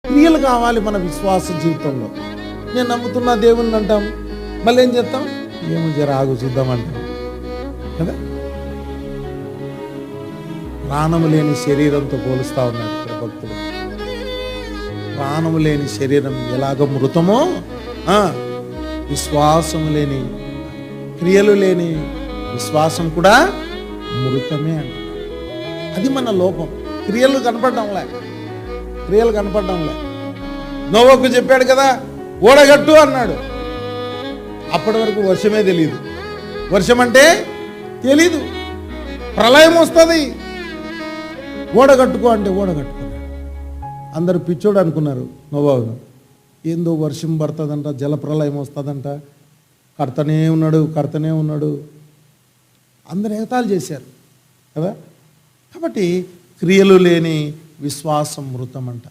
క్రియలు కావాలి మన విశ్వాస జీవితంలో. నేను నమ్ముతున్న దేవుణ్ణి అంటాం, మళ్ళీ ఏం చేస్తాం? ఏమో జర ఆగు చూద్దామంటాం కదా. ప్రాణము లేని శరీరంతో పోలుస్తా ఉన్నాడు ఇక్కడ భక్తుడు. ప్రాణము లేని శరీరం ఎలాగ మృతమో, విశ్వాసము లేని, క్రియలు లేని విశ్వాసం కూడా మృతమే అంట. అది మన లోపం. క్రియలు కనపడడంలే. నోవాకు చెప్పాడు కదా, ఓడగట్టు అన్నాడు. అప్పటి వరకు వర్షమే తెలియదు. వర్షం అంటే తెలీదు. ప్రళయం వస్తుంది, ఓడగట్టుకో అంటే ఓడగట్టుకున్నాడు. అందరూ పిచ్చోడు అనుకున్నారు నోవాను. ఏందో వర్షం పడుతుందంట, జల ప్రళయం వస్తుందంట, కడతనే ఉన్నాడు. అందరు ఎగతాళి చేశారు కదా. కాబట్టి క్రియలు లేని విశ్వాసం మృతం అంట.